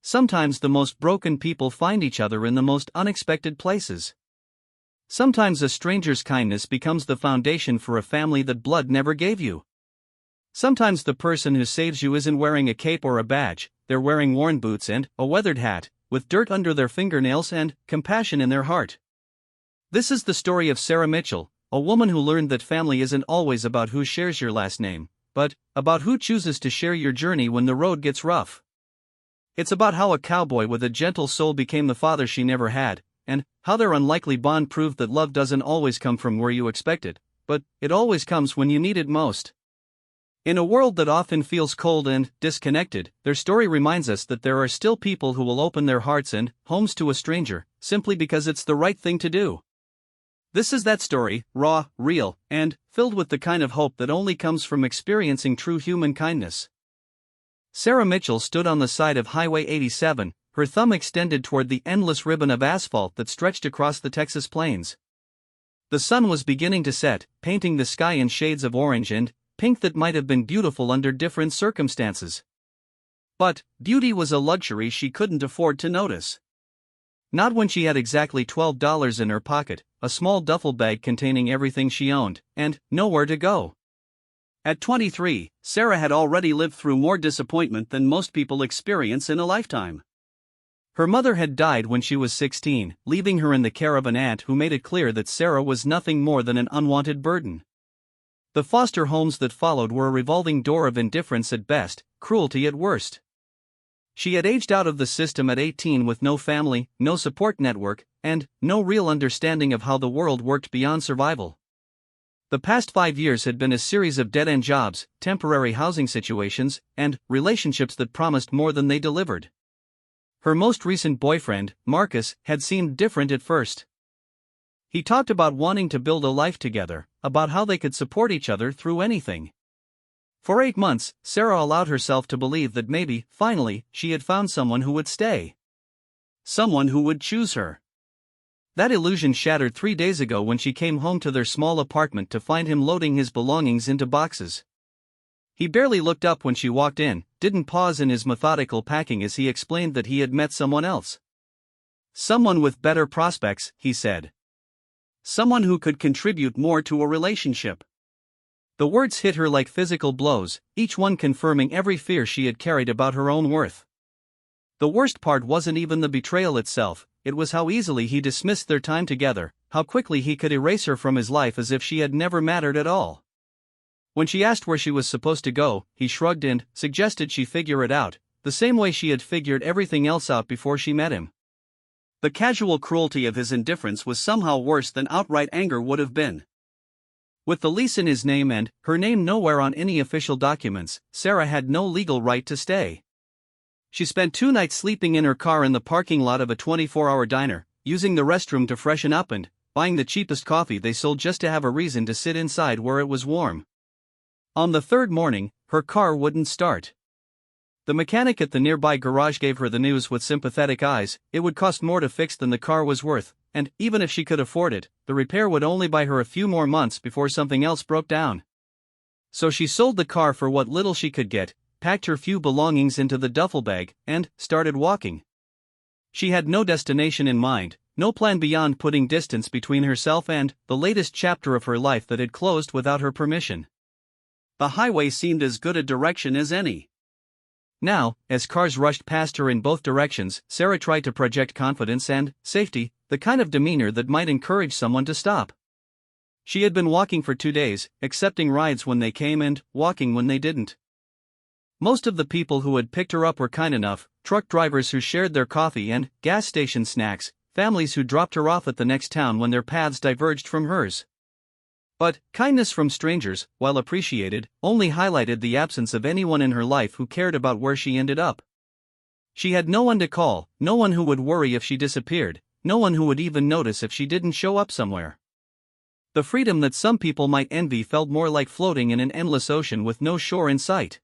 Sometimes the most broken people find each other in the most unexpected places. Sometimes a stranger's kindness becomes the foundation for a family that blood never gave you. Sometimes the person who saves you isn't wearing a cape or a badge, they're wearing worn boots and a weathered hat, with dirt under their fingernails and compassion in their heart. This is the story of Sarah Mitchell, a woman who learned that family isn't always about who shares your last name, but about who chooses to share your journey when the road gets rough. It's about how a cowboy with a gentle soul became the father she never had, and how their unlikely bond proved that love doesn't always come from where you expect it, but it always comes when you need it most. In a world that often feels cold and disconnected, their story reminds us that there are still people who will open their hearts and homes to a stranger, simply because it's the right thing to do. This is that story, raw, real, and filled with the kind of hope that only comes from experiencing true human kindness. Sarah Mitchell stood on the side of Highway 87, her thumb extended toward the endless ribbon of asphalt that stretched across the Texas plains. The sun was beginning to set, painting the sky in shades of orange and pink that might have been beautiful under different circumstances. But beauty was a luxury she couldn't afford to notice. Not when she had exactly $12 in her pocket, a small duffel bag containing everything she owned, and nowhere to go. At 23, Sarah had already lived through more disappointment than most people experience in a lifetime. Her mother had died when she was 16, leaving her in the care of an aunt who made it clear that Sarah was nothing more than an unwanted burden. The foster homes that followed were a revolving door of indifference at best, cruelty at worst. She had aged out of the system at 18 with no family, no support network, and no real understanding of how the world worked beyond survival. The past 5 years had been a series of dead-end jobs, temporary housing situations, and relationships that promised more than they delivered. Her most recent boyfriend, Marcus, had seemed different at first. He talked about wanting to build a life together, about how they could support each other through anything. For 8 months, Sarah allowed herself to believe that maybe, finally, she had found someone who would stay. Someone who would choose her. That illusion shattered 3 days ago when she came home to their small apartment to find him loading his belongings into boxes. He barely looked up when she walked in, didn't pause in his methodical packing as he explained that he had met someone else. Someone with better prospects, he said. Someone who could contribute more to a relationship. The words hit her like physical blows, each one confirming every fear she had carried about her own worth. The worst part wasn't even the betrayal itself, it was how easily he dismissed their time together, how quickly he could erase her from his life as if she had never mattered at all. When she asked where she was supposed to go, he shrugged and suggested she figure it out, the same way she had figured everything else out before she met him. The casual cruelty of his indifference was somehow worse than outright anger would have been. With the lease in his name and her name nowhere on any official documents, Sarah had no legal right to stay. She spent 2 nights sleeping in her car in the parking lot of a 24-hour diner, using the restroom to freshen up and buying the cheapest coffee they sold just to have a reason to sit inside where it was warm. On the 3rd morning, her car wouldn't start. The mechanic at the nearby garage gave her the news with sympathetic eyes. It would cost more to fix than the car was worth, and even if she could afford it, the repair would only buy her a few more months before something else broke down. So she sold the car for what little she could get, packed her few belongings into the duffel bag, and started walking. She had no destination in mind, no plan beyond putting distance between herself and the latest chapter of her life that had closed without her permission. The highway seemed as good a direction as any. Now, as cars rushed past her in both directions, Sarah tried to project confidence and safety, the kind of demeanor that might encourage someone to stop. She had been walking for 2 days, accepting rides when they came and walking when they didn't. Most of the people who had picked her up were kind enough, truck drivers who shared their coffee and gas station snacks, families who dropped her off at the next town when their paths diverged from hers. But kindness from strangers, while appreciated, only highlighted the absence of anyone in her life who cared about where she ended up. She had no one to call, no one who would worry if she disappeared, no one who would even notice if she didn't show up somewhere. The freedom that some people might envy felt more like floating in an endless ocean with no shore in sight.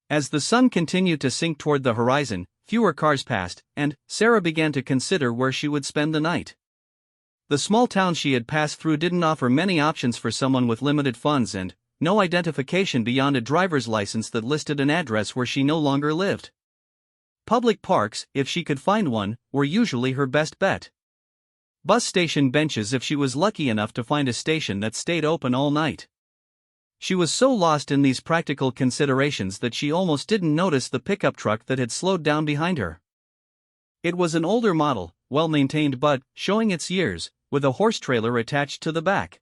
As the sun continued to sink toward the horizon, fewer cars passed, and Sarah began to consider where she would spend the night. The small town she had passed through didn't offer many options for someone with limited funds and no identification beyond a driver's license that listed an address where she no longer lived. public parks, if she could find one, were usually her best bet. Bus station benches if she was lucky enough to find a station that stayed open all night. She was so lost in these practical considerations that she almost didn't notice the pickup truck that had slowed down behind her. It was an older model, well-maintained but showing its years, with a horse trailer attached to the back.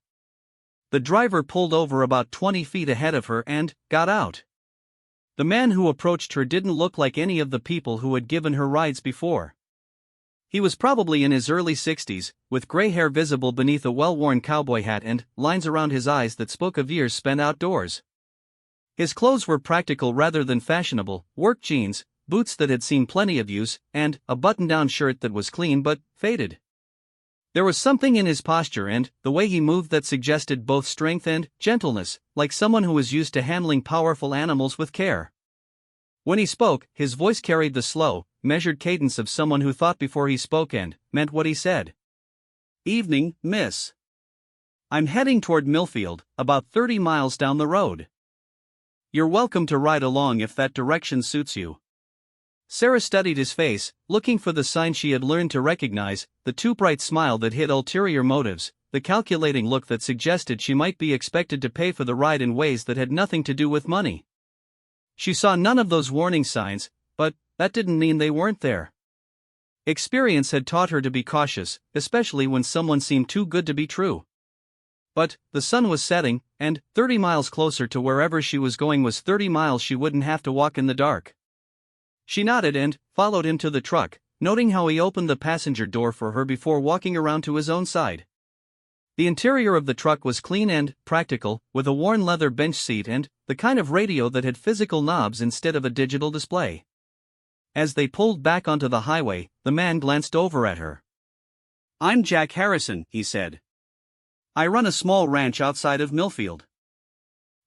The driver pulled over about 20 feet ahead of her and got out. The man who approached her didn't look like any of the people who had given her rides before. He was probably in his early 60s, with gray hair visible beneath a well-worn cowboy hat and lines around his eyes that spoke of years spent outdoors. His clothes were practical rather than fashionable: work jeans, boots that had seen plenty of use, and a button-down shirt that was clean but faded. There was something in his posture and the way he moved that suggested both strength and gentleness, like someone who was used to handling powerful animals with care. When he spoke, his voice carried the slow, measured cadence of someone who thought before he spoke and meant what he said. "Evening, miss. I'm heading toward Millfield, about 30 miles down the road. You're welcome to ride along if that direction suits you." Sarah studied his face, looking for the sign she had learned to recognize: the too bright smile that hid ulterior motives, the calculating look that suggested she might be expected to pay for the ride in ways that had nothing to do with money. She saw none of those warning signs, but that didn't mean they weren't there. Experience had taught her to be cautious, especially when someone seemed too good to be true. But the sun was setting, and 30 miles closer to wherever she was going was 30 miles she wouldn't have to walk in the dark. She nodded and followed him to the truck, noting how he opened the passenger door for her before walking around to his own side. The interior of the truck was clean and practical, with a worn leather bench seat and the kind of radio that had physical knobs instead of a digital display. As they pulled back onto the highway, the man glanced over at her. "I'm Jack Harrison," he said. "I run a small ranch outside of Millfield.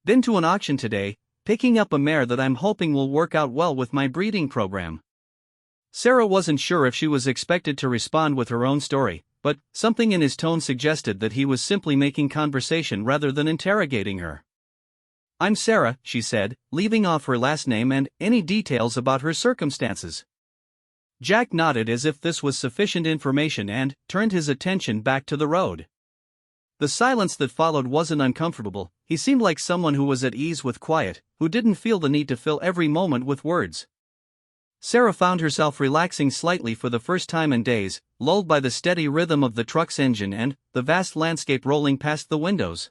Been to an auction today, picking up a mare that I'm hoping will work out well with my breeding program." Sarah wasn't sure if she was expected to respond with her own story, but something in his tone suggested that he was simply making conversation rather than interrogating her. "I'm Sarah," she said, leaving off her last name and any details about her circumstances. Jack nodded as if this was sufficient information and turned his attention back to the road. The silence that followed wasn't uncomfortable. He seemed like someone who was at ease with quiet, who didn't feel the need to fill every moment with words. Sarah found herself relaxing slightly for the first time in days, lulled by the steady rhythm of the truck's engine and the vast landscape rolling past the windows.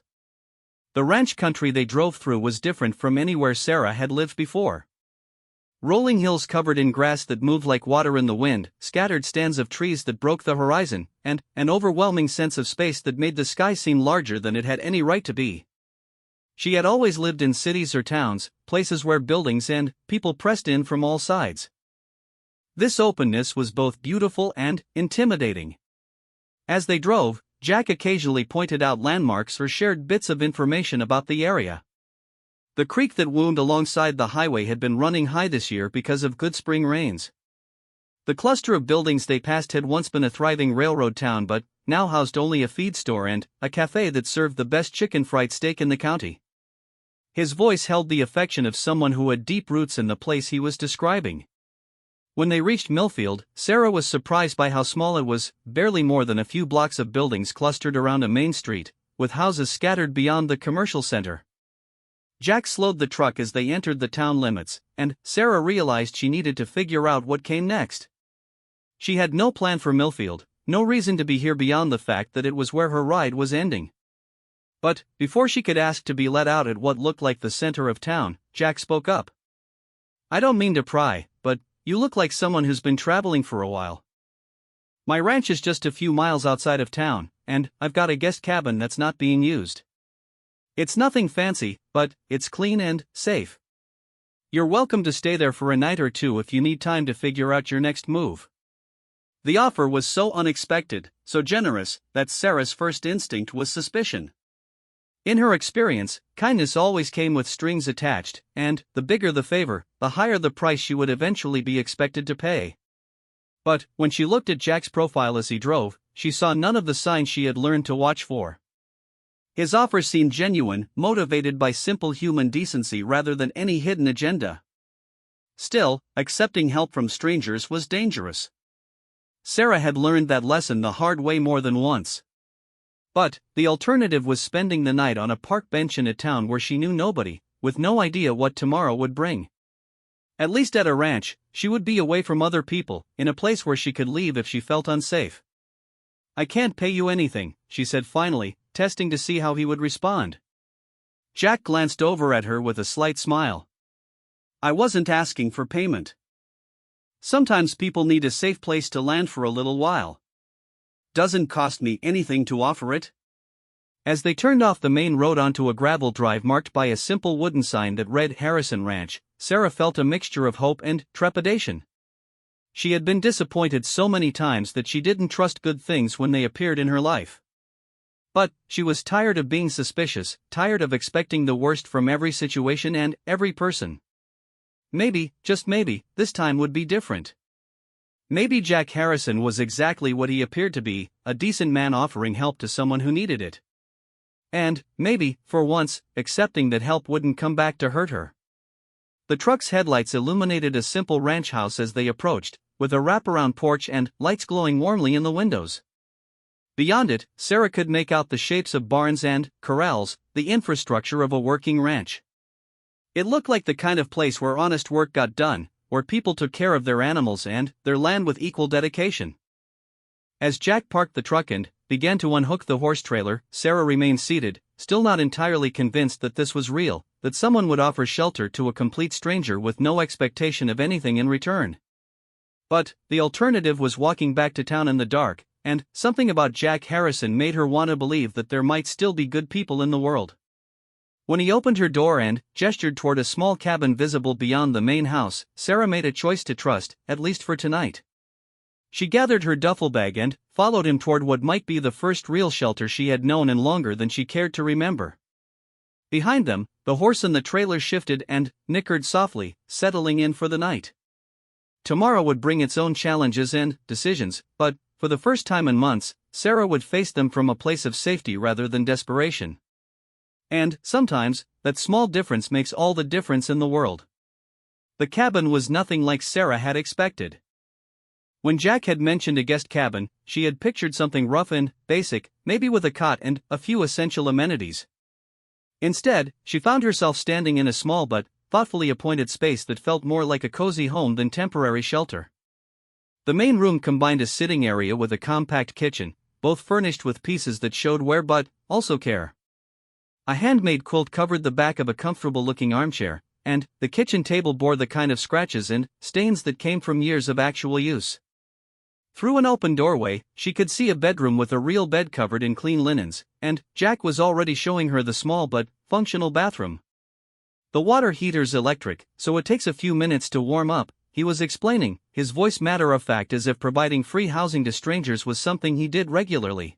The ranch country they drove through was different from anywhere Sarah had lived before. Rolling hills covered in grass that moved like water in the wind, scattered stands of trees that broke the horizon, and an overwhelming sense of space that made the sky seem larger than it had any right to be. She had always lived in cities or towns, places where buildings and people pressed in from all sides. This openness was both beautiful and intimidating. As they drove, Jack occasionally pointed out landmarks or shared bits of information about the area. The creek that wound alongside the highway had been running high this year because of good spring rains. The cluster of buildings they passed had once been a thriving railroad town but now housed only a feed store and a cafe that served the best chicken fried steak in the county. His voice held the affection of someone who had deep roots in the place he was describing. When they reached Millfield, Sarah was surprised by how small it was, barely more than a few blocks of buildings clustered around a main street, with houses scattered beyond the commercial center. Jack slowed the truck as they entered the town limits, and Sarah realized she needed to figure out what came next. She had no plan for Millfield, no reason to be here beyond the fact that it was where her ride was ending. But before she could ask to be let out at what looked like the center of town, Jack spoke up. "I don't mean to pry, but you look like someone who's been traveling for a while. My ranch is just a few miles outside of town, and I've got a guest cabin that's not being used. It's nothing fancy, but it's clean and safe. You're welcome to stay there for a night or two if you need time to figure out your next move." The offer was so unexpected, so generous, that Sarah's first instinct was suspicion. In her experience, kindness always came with strings attached, and the bigger the favor, the higher the price she would eventually be expected to pay. But when she looked at Jack's profile as he drove, she saw none of the signs she had learned to watch for. His offer seemed genuine, motivated by simple human decency rather than any hidden agenda. Still, accepting help from strangers was dangerous. Sarah had learned that lesson the hard way more than once. But the alternative was spending the night on a park bench in a town where she knew nobody, with no idea what tomorrow would bring. At least at a ranch, she would be away from other people, in a place where she could leave if she felt unsafe. "I can't pay you anything," she said finally, testing to see how he would respond. Jack glanced over at her with a slight smile. "I wasn't asking for payment. Sometimes people need a safe place to land for a little while. Doesn't cost me anything to offer it." As they turned off the main road onto a gravel drive marked by a simple wooden sign that read Harrison Ranch, Sarah felt a mixture of hope and trepidation. She had been disappointed so many times that she didn't trust good things when they appeared in her life. But she was tired of being suspicious, tired of expecting the worst from every situation and every person. Maybe, just maybe, this time would be different. Maybe Jack Harrison was exactly what he appeared to be, a decent man offering help to someone who needed it. And, maybe, for once, accepting that help wouldn't come back to hurt her. The truck's headlights illuminated a simple ranch house as they approached, with a wraparound porch and lights glowing warmly in the windows. Beyond it, Sarah could make out the shapes of barns and corrals, the infrastructure of a working ranch. It looked like the kind of place where honest work got done, where people took care of their animals and their land with equal dedication. As Jack parked the truck and began to unhook the horse trailer, Sarah remained seated, still not entirely convinced that this was real, that someone would offer shelter to a complete stranger with no expectation of anything in return. But the alternative was walking back to town in the dark, and something about Jack Harrison made her want to believe that there might still be good people in the world. When he opened her door and gestured toward a small cabin visible beyond the main house, Sarah made a choice to trust, at least for tonight. She gathered her duffel bag and followed him toward what might be the first real shelter she had known in longer than she cared to remember. Behind them, the horse in the trailer shifted and nickered softly, settling in for the night. Tomorrow would bring its own challenges and decisions, but, for the first time in months, Sarah would face them from a place of safety rather than desperation. And, sometimes, that small difference makes all the difference in the world. The cabin was nothing like Sarah had expected. When Jack had mentioned a guest cabin, she had pictured something rough and basic, maybe with a cot and a few essential amenities. Instead, she found herself standing in a small but thoughtfully appointed space that felt more like a cozy home than temporary shelter. The main room combined a sitting area with a compact kitchen, both furnished with pieces that showed wear but also care. A handmade quilt covered the back of a comfortable-looking armchair, and the kitchen table bore the kind of scratches and stains that came from years of actual use. Through an open doorway, she could see a bedroom with a real bed covered in clean linens, and Jack was already showing her the small but functional bathroom. "The water heater's electric, so it takes a few minutes to warm up," he was explaining, his voice matter-of-fact as if providing free housing to strangers was something he did regularly.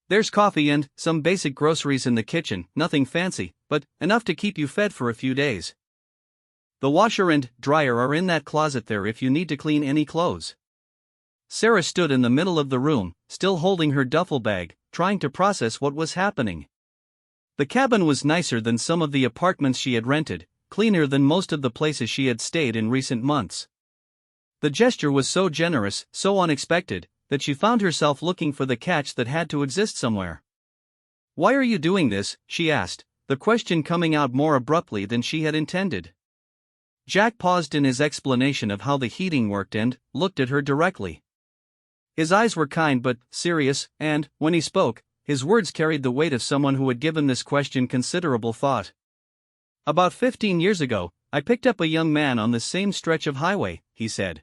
"There's coffee and some basic groceries in the kitchen, nothing fancy, but enough to keep you fed for a few days. The washer and dryer are in that closet there if you need to clean any clothes." Sarah stood in the middle of the room, still holding her duffel bag, trying to process what was happening. The cabin was nicer than some of the apartments she had rented, cleaner than most of the places she had stayed in recent months. The gesture was so generous, so unexpected, that she found herself looking for the catch that had to exist somewhere. "Why are you doing this?" she asked, the question coming out more abruptly than she had intended. Jack paused in his explanation of how the heating worked and looked at her directly. His eyes were kind but serious, and, when he spoke, his words carried the weight of someone who had given this question considerable thought. "About 15 years ago, I picked up a young man on the same stretch of highway," he said.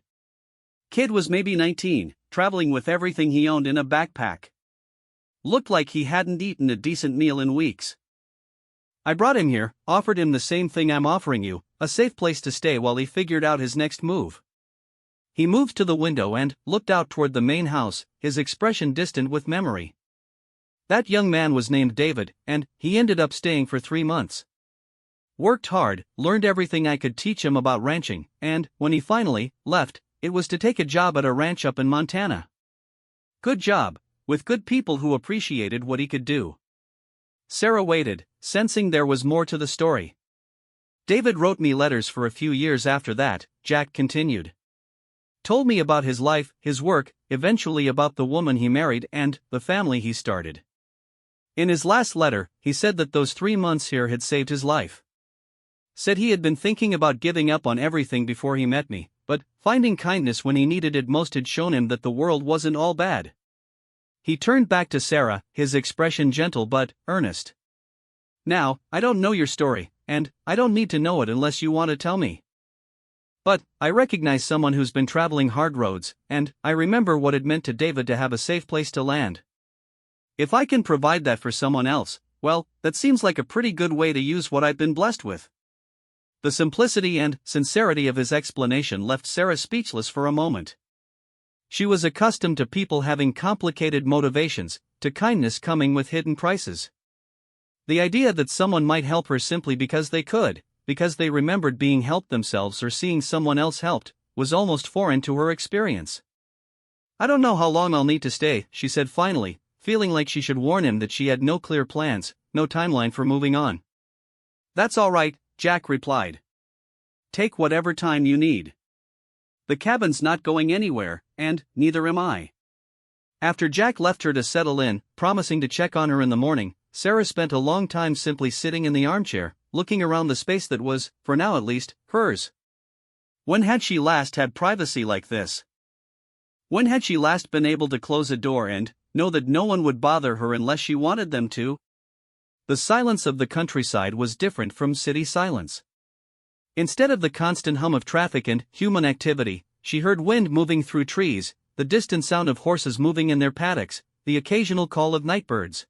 Kid was maybe 19, traveling with everything he owned in a backpack. Looked like he hadn't eaten a decent meal in weeks. I brought him here, offered him the same thing I'm offering you, a safe place to stay while he figured out his next move. He moved to the window and looked out toward the main house, his expression distant with memory. That young man was named David, and he ended up staying for 3 months. Worked hard, learned everything I could teach him about ranching, and, when he finally left, it was to take a job at a ranch up in Montana. Good job, with good people who appreciated what he could do. Sarah waited, sensing there was more to the story. David wrote me letters for a few years after that, Jack continued. Told me about his life, his work, eventually about the woman he married and the family he started. In his last letter, he said that those 3 months here had saved his life. Said he had been thinking about giving up on everything before he met me, but finding kindness when he needed it most had shown him that the world wasn't all bad. He turned back to Sarah, his expression gentle but earnest. Now, I don't know your story, and I don't need to know it unless you want to tell me. But I recognize someone who's been traveling hard roads, and I remember what it meant to David to have a safe place to land. If I can provide that for someone else, well, that seems like a pretty good way to use what I've been blessed with. The simplicity and sincerity of his explanation left Sarah speechless for a moment. She was accustomed to people having complicated motivations, to kindness coming with hidden prices. The idea that someone might help her simply because they could, because they remembered being helped themselves or seeing someone else helped, was almost foreign to her experience. I don't know how long I'll need to stay, she said finally, feeling like she should warn him that she had no clear plans, no timeline for moving on. That's all right, Jack replied. Take whatever time you need. The cabin's not going anywhere, and neither am I. After Jack left her to settle in, promising to check on her in the morning, Sarah spent a long time simply sitting in the armchair, looking around the space that was, for now at least, hers. When had she last had privacy like this? When had she last been able to close a door and know that no one would bother her unless she wanted them to? The silence of the countryside was different from city silence. Instead of the constant hum of traffic and human activity, she heard wind moving through trees, the distant sound of horses moving in their paddocks, the occasional call of nightbirds.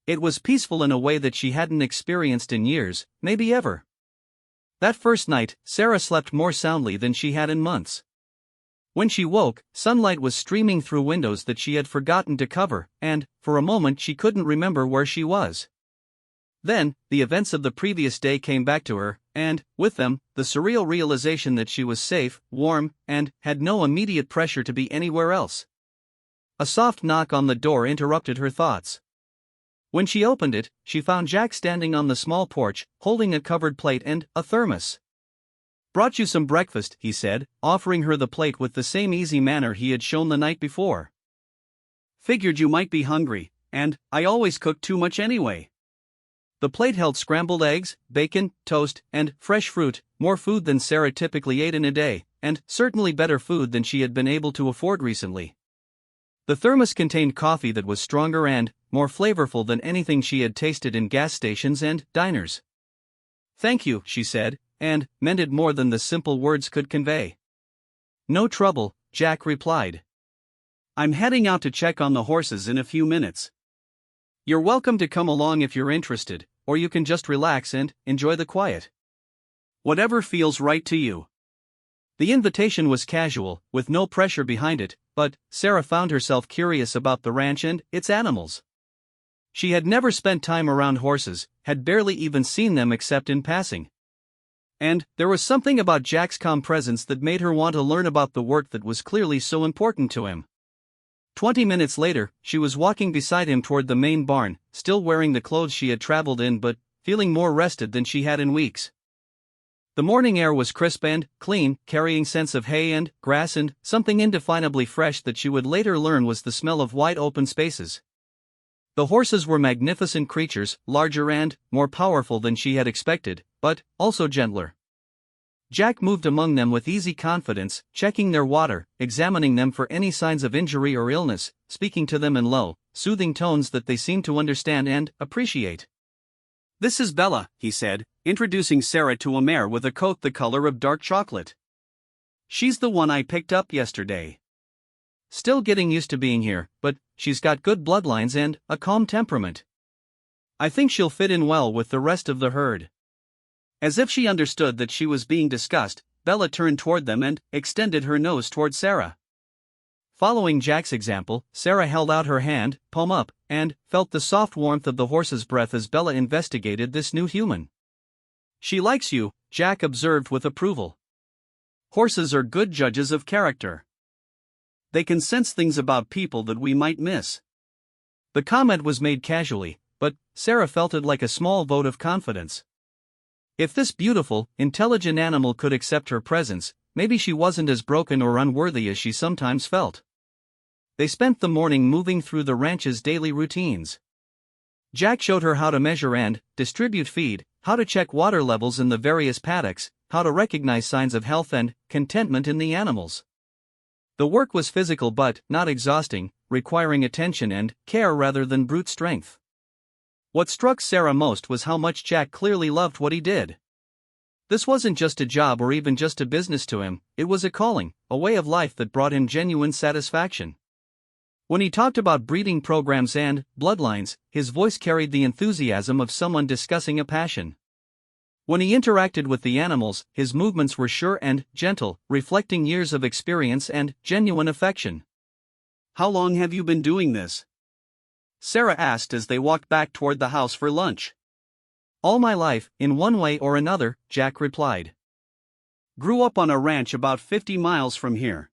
It was peaceful in a way that she hadn't experienced in years, maybe ever. That first night, Sarah slept more soundly than she had in months. When she woke, sunlight was streaming through windows that she had forgotten to cover, and, for a moment she couldn't remember where she was. Then, the events of the previous day came back to her, and, with them, the surreal realization that she was safe, warm, and had no immediate pressure to be anywhere else. A soft knock on the door interrupted her thoughts. When she opened it, she found Jack standing on the small porch, holding a covered plate and a thermos. Brought you some breakfast, he said, offering her the plate with the same easy manner he had shown the night before. Figured you might be hungry, and I always cook too much anyway. The plate held scrambled eggs, bacon, toast, and fresh fruit, more food than Sarah typically ate in a day, and certainly better food than she had been able to afford recently. The thermos contained coffee that was stronger and more flavorful than anything she had tasted in gas stations and diners. Thank you, she said, and meant it more than the simple words could convey. No trouble, Jack replied. I'm heading out to check on the horses in a few minutes. You're welcome to come along if you're interested, or you can just relax and enjoy the quiet. Whatever feels right to you. The invitation was casual, with no pressure behind it, but Sarah found herself curious about the ranch and its animals. She had never spent time around horses, had barely even seen them except in passing. And there was something about Jack's calm presence that made her want to learn about the work that was clearly so important to him. 20 minutes later, she was walking beside him toward the main barn, still wearing the clothes she had traveled in but feeling more rested than she had in weeks. The morning air was crisp and clean, carrying scents of hay and grass and something indefinably fresh that she would later learn was the smell of wide open spaces. The horses were magnificent creatures, larger and more powerful than she had expected, but also gentler. Jack moved among them with easy confidence, checking their water, examining them for any signs of injury or illness, speaking to them in low, soothing tones that they seemed to understand and appreciate. This is Bella, he said, introducing Sarah to a mare with a coat the color of dark chocolate. She's the one I picked up yesterday. Still getting used to being here, but she's got good bloodlines and a calm temperament. I think she'll fit in well with the rest of the herd. As if she understood that she was being discussed, Bella turned toward them and extended her nose toward Sarah. Following Jack's example, Sarah held out her hand, palm up, and felt the soft warmth of the horse's breath as Bella investigated this new human. She likes you, Jack observed with approval. Horses are good judges of character. They can sense things about people that we might miss. The comment was made casually, but Sarah felt it like a small vote of confidence. If this beautiful, intelligent animal could accept her presence, maybe she wasn't as broken or unworthy as she sometimes felt. They spent the morning moving through the ranch's daily routines. Jack showed her how to measure and distribute feed, how to check water levels in the various paddocks, how to recognize signs of health and contentment in the animals. The work was physical but not exhausting, requiring attention and care rather than brute strength. What struck Sarah most was how much Jack clearly loved what he did. This wasn't just a job or even just a business to him, it was a calling, a way of life that brought him genuine satisfaction. When he talked about breeding programs and bloodlines, his voice carried the enthusiasm of someone discussing a passion. When he interacted with the animals, his movements were sure and gentle, reflecting years of experience and genuine affection. "How long have you been doing this?" Sarah asked as they walked back toward the house for lunch. "All my life, in one way or another," Jack replied. "Grew up on a ranch about 50 miles from here.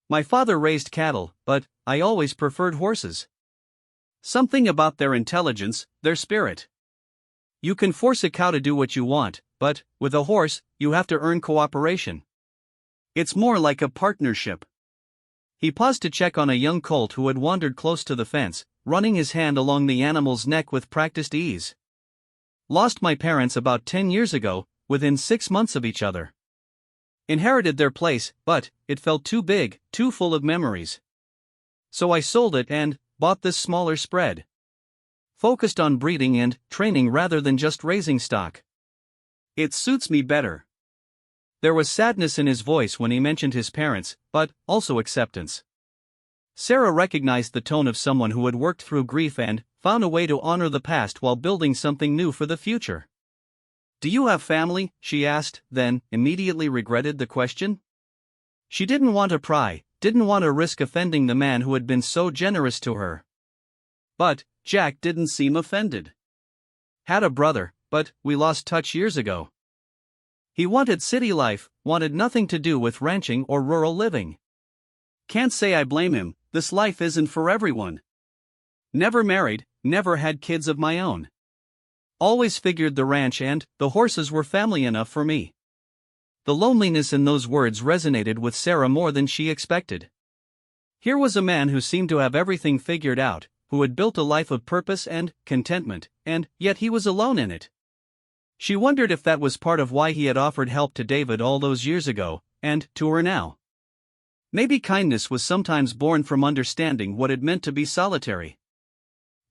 My father raised cattle, but I always preferred horses. Something about their intelligence, their spirit. You can force a cow to do what you want, but with a horse, you have to earn cooperation. It's more like a partnership." He paused to check on a young colt who had wandered close to the fence, running his hand along the animal's neck with practiced ease. "Lost my parents about 10 years ago, within 6 months of each other. Inherited their place, but it felt too big, too full of memories. So I sold it and bought this smaller spread. Focused on breeding and training rather than just raising stock. It suits me better." There was sadness in his voice when he mentioned his parents, but also acceptance. Sarah recognized the tone of someone who had worked through grief and found a way to honor the past while building something new for the future. "Do you have family?" she asked, then immediately regretted the question. She didn't want to pry, didn't want to risk offending the man who had been so generous to her. But Jack didn't seem offended. "Had a brother, but we lost touch years ago. He wanted city life, wanted nothing to do with ranching or rural living. Can't say I blame him, this life isn't for everyone. Never married, never had kids of my own. Always figured the ranch and the horses were family enough for me." The loneliness in those words resonated with Sarah more than she expected. Here was a man who seemed to have everything figured out, who had built a life of purpose and contentment, and yet he was alone in it. She wondered if that was part of why he had offered help to David all those years ago, and to her now. Maybe kindness was sometimes born from understanding what it meant to be solitary.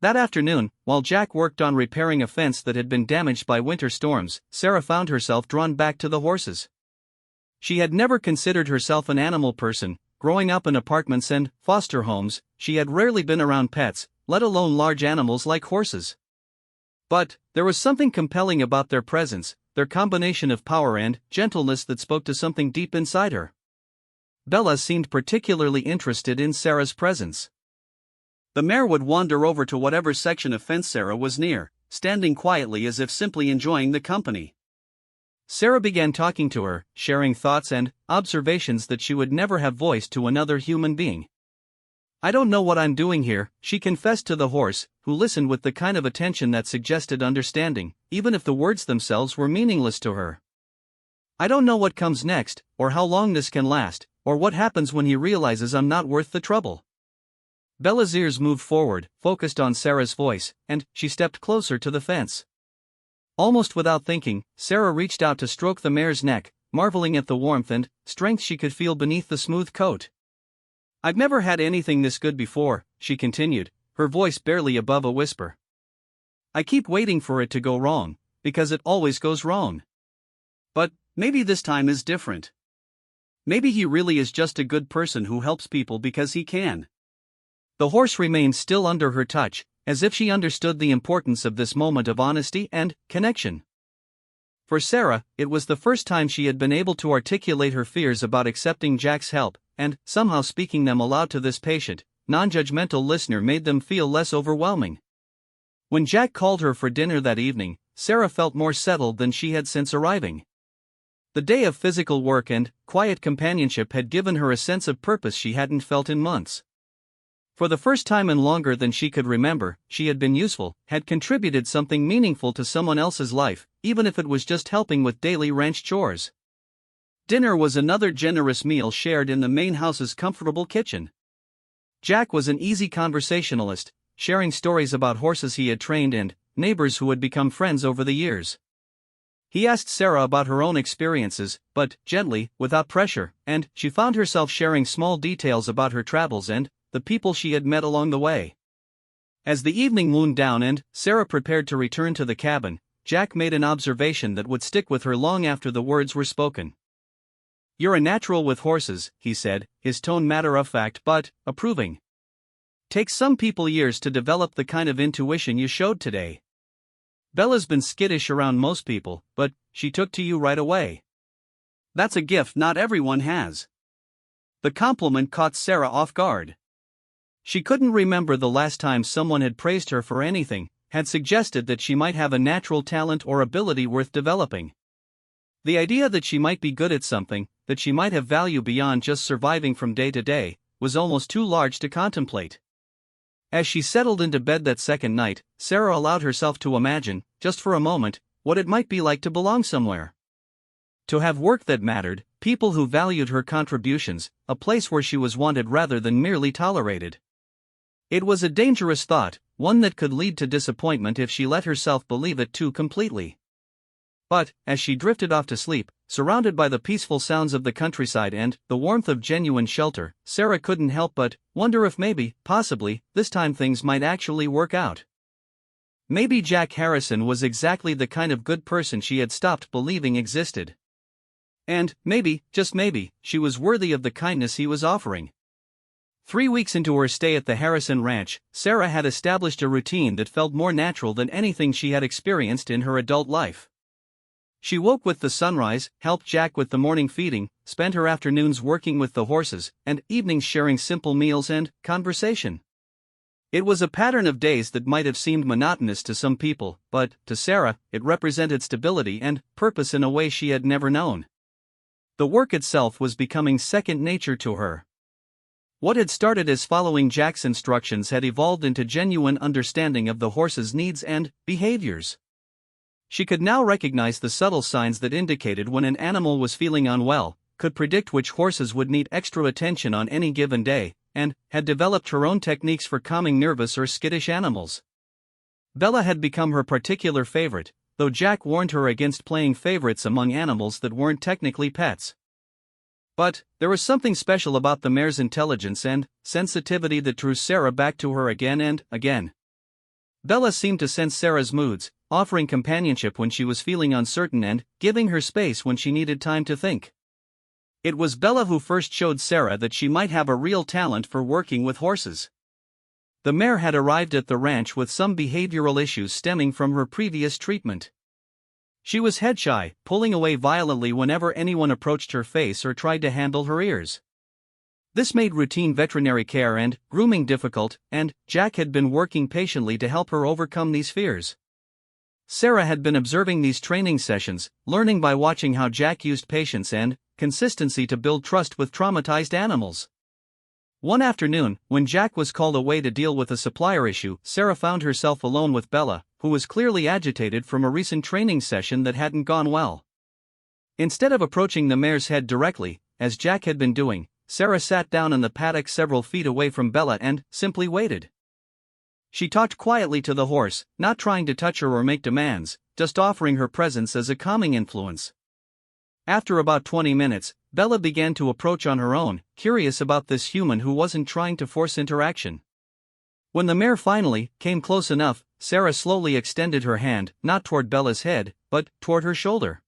That afternoon, while Jack worked on repairing a fence that had been damaged by winter storms, Sarah found herself drawn back to the horses. She had never considered herself an animal person. Growing up in apartments and foster homes, she had rarely been around pets, let alone large animals like horses. But there was something compelling about their presence, their combination of power and gentleness that spoke to something deep inside her. Bella seemed particularly interested in Sarah's presence. The mare would wander over to whatever section of fence Sarah was near, standing quietly as if simply enjoying the company. Sarah began talking to her, sharing thoughts and observations that she would never have voiced to another human being. "I don't know what I'm doing here," she confessed to the horse, who listened with the kind of attention that suggested understanding, even if the words themselves were meaningless to her. "I don't know what comes next, or how long this can last, or what happens when he realizes I'm not worth the trouble." Bella's ears moved forward, focused on Sarah's voice, and she stepped closer to the fence. Almost without thinking, Sarah reached out to stroke the mare's neck, marveling at the warmth and strength she could feel beneath the smooth coat. "I've never had anything this good before," she continued, her voice barely above a whisper. "I keep waiting for it to go wrong, because it always goes wrong. But maybe this time is different. Maybe he really is just a good person who helps people because he can." The horse remained still under her touch, as if she understood the importance of this moment of honesty and connection. For Sarah, it was the first time she had been able to articulate her fears about accepting Jack's help, and somehow speaking them aloud to this patient, non-judgmental listener made them feel less overwhelming. When Jack called her for dinner that evening, Sarah felt more settled than she had since arriving. The day of physical work and quiet companionship had given her a sense of purpose she hadn't felt in months. For the first time in longer than she could remember, she had been useful, had contributed something meaningful to someone else's life, even if it was just helping with daily ranch chores. Dinner was another generous meal shared in the main house's comfortable kitchen. Jack was an easy conversationalist, sharing stories about horses he had trained and neighbors who had become friends over the years. He asked Sarah about her own experiences, but gently, without pressure, and she found herself sharing small details about her travels and the people she had met along the way. As the evening wound down and Sarah prepared to return to the cabin, Jack made an observation that would stick with her long after the words were spoken. "You're a natural with horses," he said, his tone matter-of-fact but approving. "Takes some people years to develop the kind of intuition you showed today. Bella's been skittish around most people, but she took to you right away. That's a gift not everyone has." The compliment caught Sarah off guard. She couldn't remember the last time someone had praised her for anything, had suggested that she might have a natural talent or ability worth developing. The idea that she might be good at something, that she might have value beyond just surviving from day to day, was almost too large to contemplate. As she settled into bed that second night, Sarah allowed herself to imagine, just for a moment, what it might be like to belong somewhere. To have work that mattered, people who valued her contributions, a place where she was wanted rather than merely tolerated. It was a dangerous thought, one that could lead to disappointment if she let herself believe it too completely. But, as she drifted off to sleep, surrounded by the peaceful sounds of the countryside and the warmth of genuine shelter, Sarah couldn't help but wonder if maybe, possibly, this time things might actually work out. Maybe Jack Harrison was exactly the kind of good person she had stopped believing existed. And, maybe, just maybe, she was worthy of the kindness he was offering. 3 weeks into her stay at the Harrison Ranch, Sarah had established a routine that felt more natural than anything she had experienced in her adult life. She woke with the sunrise, helped Jack with the morning feeding, spent her afternoons working with the horses, and evenings sharing simple meals and conversation. It was a pattern of days that might have seemed monotonous to some people, but, to Sarah, it represented stability and purpose in a way she had never known. The work itself was becoming second nature to her. What had started as following Jack's instructions had evolved into genuine understanding of the horse's needs and behaviors. She could now recognize the subtle signs that indicated when an animal was feeling unwell, could predict which horses would need extra attention on any given day, and had developed her own techniques for calming nervous or skittish animals. Bella had become her particular favorite, though Jack warned her against playing favorites among animals that weren't technically pets. But there was something special about the mare's intelligence and sensitivity that drew Sarah back to her again and again. Bella seemed to sense Sarah's moods, offering companionship when she was feeling uncertain and giving her space when she needed time to think. It was Bella who first showed Sarah that she might have a real talent for working with horses. The mare had arrived at the ranch with some behavioral issues stemming from her previous treatment. She was head-shy, pulling away violently whenever anyone approached her face or tried to handle her ears. This made routine veterinary care and grooming difficult, and Jack had been working patiently to help her overcome these fears. Sarah had been observing these training sessions, learning by watching how Jack used patience and consistency to build trust with traumatized animals. One afternoon, when Jack was called away to deal with a supplier issue, Sarah found herself alone with Bella, who was clearly agitated from a recent training session that hadn't gone well. Instead of approaching the mare's head directly, as Jack had been doing, Sarah sat down in the paddock several feet away from Bella and simply waited. She talked quietly to the horse, not trying to touch her or make demands, just offering her presence as a calming influence. After about 20 minutes, Bella began to approach on her own, curious about this human who wasn't trying to force interaction. When the mare finally came close enough, Sarah slowly extended her hand, not toward Bella's head, but toward her shoulder.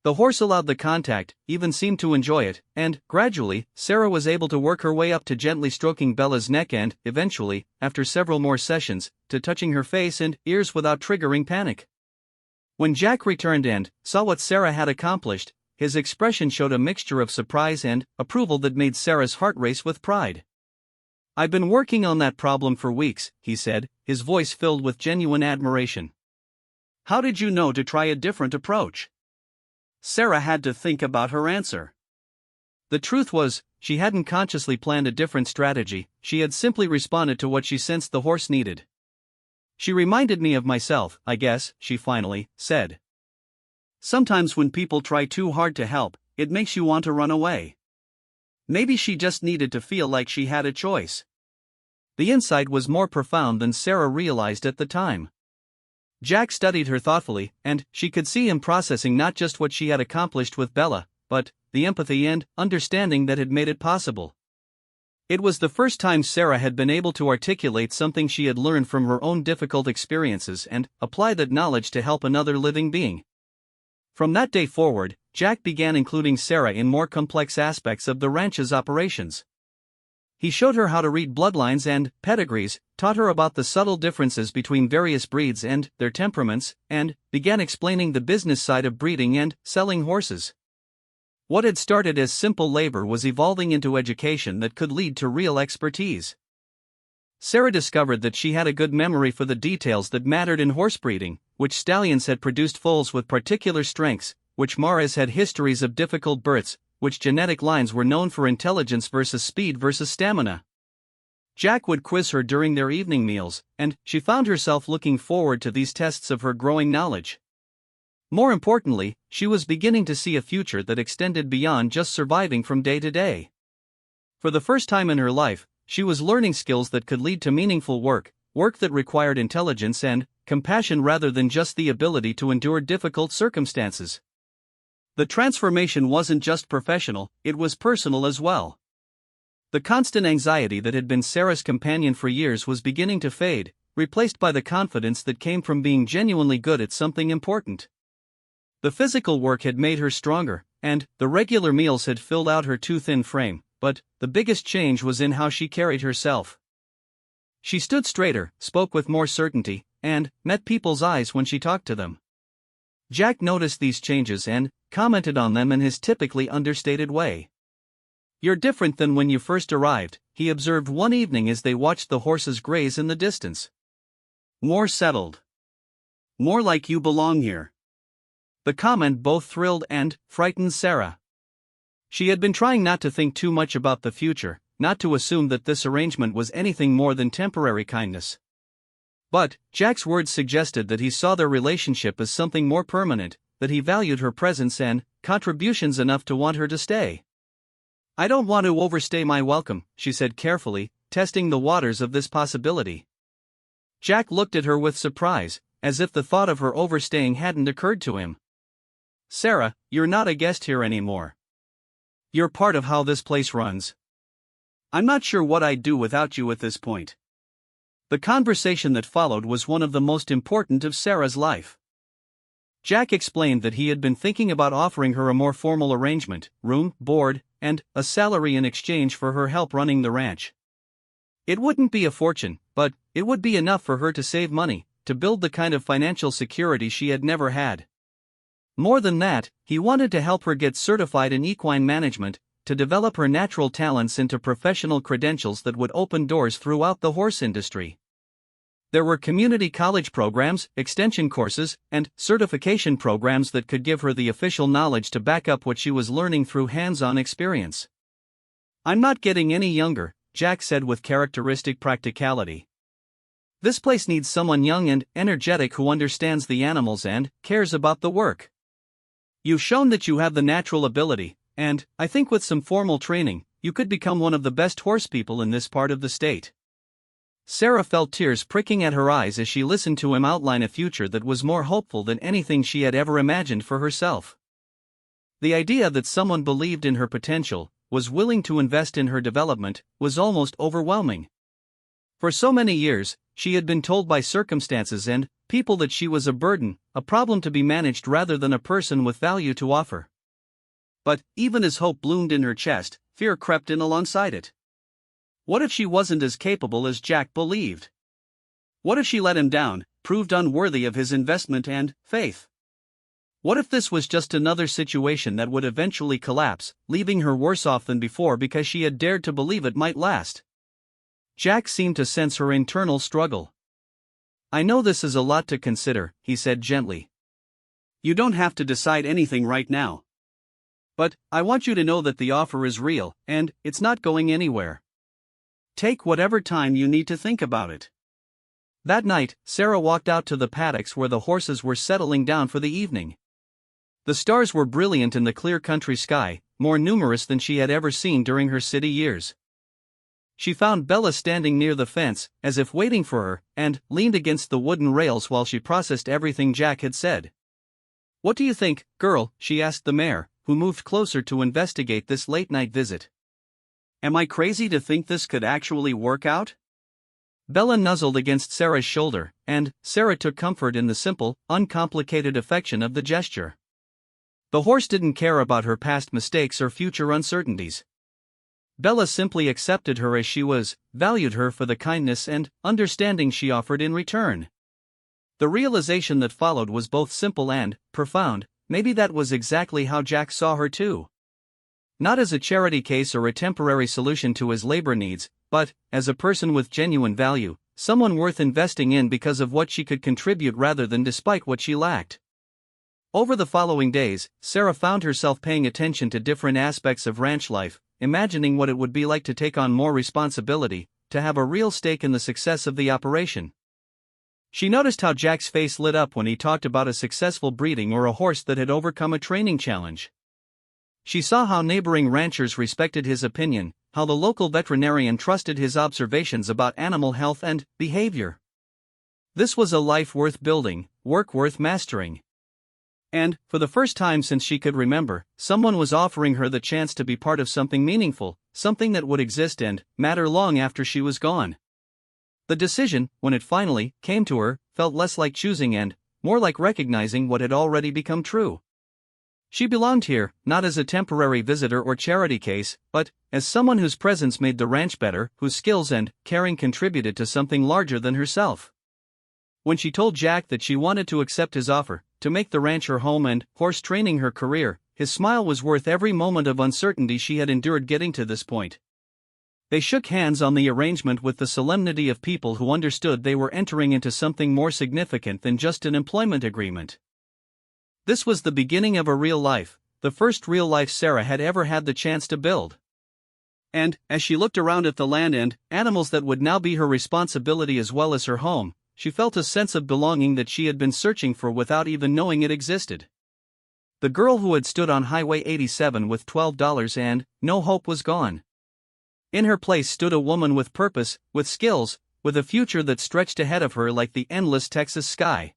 The horse allowed the contact, even seemed to enjoy it, and, gradually, Sarah was able to work her way up to gently stroking Bella's neck and, eventually, after several more sessions, to touching her face and ears without triggering panic. When Jack returned and saw what Sarah had accomplished, his expression showed a mixture of surprise and approval that made Sarah's heart race with pride. "I've been working on that problem for weeks," he said, his voice filled with genuine admiration. "How did you know to try a different approach?" Sarah had to think about her answer. The truth was, she hadn't consciously planned a different strategy, she had simply responded to what she sensed the horse needed. She reminded me of myself, I guess, she finally said. Sometimes when people try too hard to help, it makes you want to run away. Maybe she just needed to feel like she had a choice. The insight was more profound than Sarah realized at the time. Jack studied her thoughtfully, and she could see him processing not just what she had accomplished with Bella, but the empathy and understanding that had made it possible. It was the first time Sarah had been able to articulate something she had learned from her own difficult experiences and apply that knowledge to help another living being. From that day forward, Jack began including Sarah in more complex aspects of the ranch's operations. He showed her how to read bloodlines and pedigrees, taught her about the subtle differences between various breeds and their temperaments, and began explaining the business side of breeding and selling horses. What had started as simple labor was evolving into education that could lead to real expertise. Sarah discovered that she had a good memory for the details that mattered in horse breeding, which stallions had produced foals with particular strengths, which mares had histories of difficult births, which genetic lines were known for intelligence versus speed versus stamina. Jack would quiz her during their evening meals, and she found herself looking forward to these tests of her growing knowledge. More importantly, she was beginning to see a future that extended beyond just surviving from day to day. For the first time in her life, she was learning skills that could lead to meaningful work, work that required intelligence and compassion rather than just the ability to endure difficult circumstances. The transformation wasn't just professional, it was personal as well. The constant anxiety that had been Sarah's companion for years was beginning to fade, replaced by the confidence that came from being genuinely good at something important. The physical work had made her stronger, and the regular meals had filled out her too thin frame, but the biggest change was in how she carried herself. She stood straighter, spoke with more certainty, and met people's eyes when she talked to them. Jack noticed these changes and commented on them in his typically understated way. "You're different than when you first arrived," he observed one evening as they watched the horses graze in the distance. "More settled. More like you belong here." The comment both thrilled and frightened Sarah. She had been trying not to think too much about the future, not to assume that this arrangement was anything more than temporary kindness. But Jack's words suggested that he saw their relationship as something more permanent, that he valued her presence and contributions enough to want her to stay. "I don't want to overstay my welcome," she said carefully, testing the waters of this possibility. Jack looked at her with surprise, as if the thought of her overstaying hadn't occurred to him. "Sarah, you're not a guest here anymore. You're part of how this place runs. I'm not sure what I'd do without you at this point." The conversation that followed was one of the most important of Sarah's life. Jack explained that he had been thinking about offering her a more formal arrangement, room, board, and a salary in exchange for her help running the ranch. It wouldn't be a fortune, but it would be enough for her to save money, to build the kind of financial security she had never had. More than that, he wanted to help her get certified in equine management, to develop her natural talents into professional credentials that would open doors throughout the horse industry. There were community college programs, extension courses, and certification programs that could give her the official knowledge to back up what she was learning through hands-on experience. "I'm not getting any younger," Jack said with characteristic practicality. "This place needs someone young and energetic who understands the animals and cares about the work. You've shown that you have the natural ability, and I think with some formal training, you could become one of the best horse people in this part of the state." Sarah felt tears pricking at her eyes as she listened to him outline a future that was more hopeful than anything she had ever imagined for herself. The idea that someone believed in her potential, was willing to invest in her development, was almost overwhelming. For so many years, she had been told by circumstances and people that she was a burden, a problem to be managed rather than a person with value to offer. But even as hope bloomed in her chest, fear crept in alongside it. What if she wasn't as capable as Jack believed? What if she let him down, proved unworthy of his investment and faith? What if this was just another situation that would eventually collapse, leaving her worse off than before because she had dared to believe it might last? Jack seemed to sense her internal struggle. "I know this is a lot to consider," he said gently. "You don't have to decide anything right now. But I want you to know that the offer is real, and it's not going anywhere. Take whatever time you need to think about it. That night, Sarah walked out to the paddocks where the horses were settling down for the evening. The stars were brilliant in the clear country sky, more numerous than she had ever seen during her city years. She found Bella standing near the fence, as if waiting for her, and leaned against the wooden rails while she processed everything Jack had said. "What do you think, girl?" she asked the mare, who moved closer to investigate this late-night visit. "Am I crazy to think this could actually work out?" Bella nuzzled against Sarah's shoulder, and Sarah took comfort in the simple, uncomplicated affection of the gesture. The horse didn't care about her past mistakes or future uncertainties. Bella simply accepted her as she was, valued her for the kindness and understanding she offered in return. The realization that followed was both simple and profound. Maybe that was exactly how Jack saw her too. Not as a charity case or a temporary solution to his labor needs, but as a person with genuine value, someone worth investing in because of what she could contribute rather than despite what she lacked. Over the following days, Sarah found herself paying attention to different aspects of ranch life, imagining what it would be like to take on more responsibility, to have a real stake in the success of the operation. She noticed how Jack's face lit up when he talked about a successful breeding or a horse that had overcome a training challenge. She saw how neighboring ranchers respected his opinion, how the local veterinarian trusted his observations about animal health and behavior. This was a life worth building, work worth mastering. And, for the first time since she could remember, someone was offering her the chance to be part of something meaningful, something that would exist and matter long after she was gone. The decision, when it finally came to her, felt less like choosing and more like recognizing what had already become true. She belonged here, not as a temporary visitor or charity case, but as someone whose presence made the ranch better, whose skills and caring contributed to something larger than herself. When she told Jack that she wanted to accept his offer, to make the ranch her home and horse training her career, his smile was worth every moment of uncertainty she had endured getting to this point. They shook hands on the arrangement with the solemnity of people who understood they were entering into something more significant than just an employment agreement. This was the beginning of a real life, the first real life Sarah had ever had the chance to build. And, as she looked around at the land and animals that would now be her responsibility as well as her home, she felt a sense of belonging that she had been searching for without even knowing it existed. The girl who had stood on Highway 87 with $12 and no hope was gone. In her place stood a woman with purpose, with skills, with a future that stretched ahead of her like the endless Texas sky.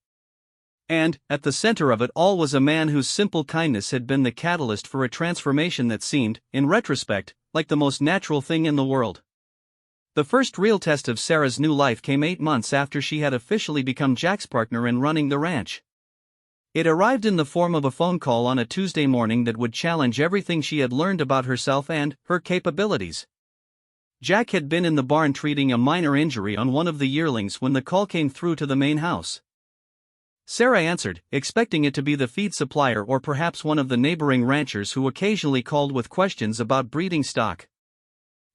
And, at the center of it all was a man whose simple kindness had been the catalyst for a transformation that seemed, in retrospect, like the most natural thing in the world. The first real test of Sarah's new life came 8 months after she had officially become Jack's partner in running the ranch. It arrived in the form of a phone call on a Tuesday morning that would challenge everything she had learned about herself and her capabilities. Jack had been in the barn treating a minor injury on one of the yearlings when the call came through to the main house. Sarah answered, expecting it to be the feed supplier or perhaps one of the neighboring ranchers who occasionally called with questions about breeding stock.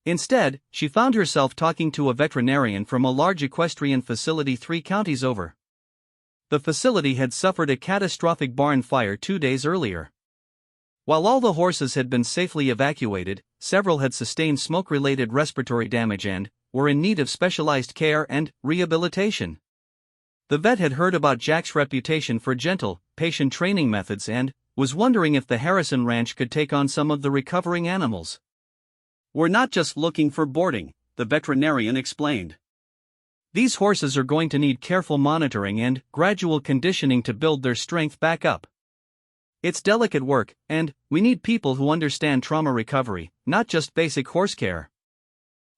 Instead, she found herself talking to a veterinarian from a large equestrian facility 3 counties over. The facility had suffered a catastrophic barn fire 2 days earlier. While all the horses had been safely evacuated, several had sustained smoke-related respiratory damage and were in need of specialized care and rehabilitation. The vet had heard about Jack's reputation for gentle, patient training methods and was wondering if the Harrison Ranch could take on some of the recovering animals. "We're not just looking for boarding," the veterinarian explained. "These horses are going to need careful monitoring and gradual conditioning to build their strength back up. It's delicate work, and we need people who understand trauma recovery, not just basic horse care."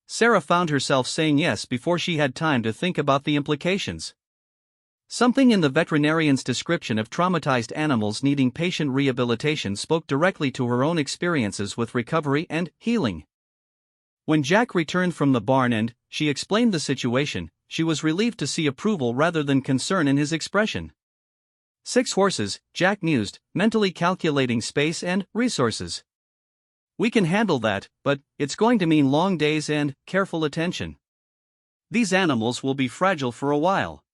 Sarah found herself saying yes before she had time to think about the implications. Something in the veterinarian's description of traumatized animals needing patient rehabilitation spoke directly to her own experiences with recovery and healing. When Jack returned from the barn and she explained the situation, she was relieved to see approval rather than concern in his expression. 6 horses, Jack mused, mentally calculating space and resources. "We can handle that, but it's going to mean long days and careful attention. These animals will be fragile for a while."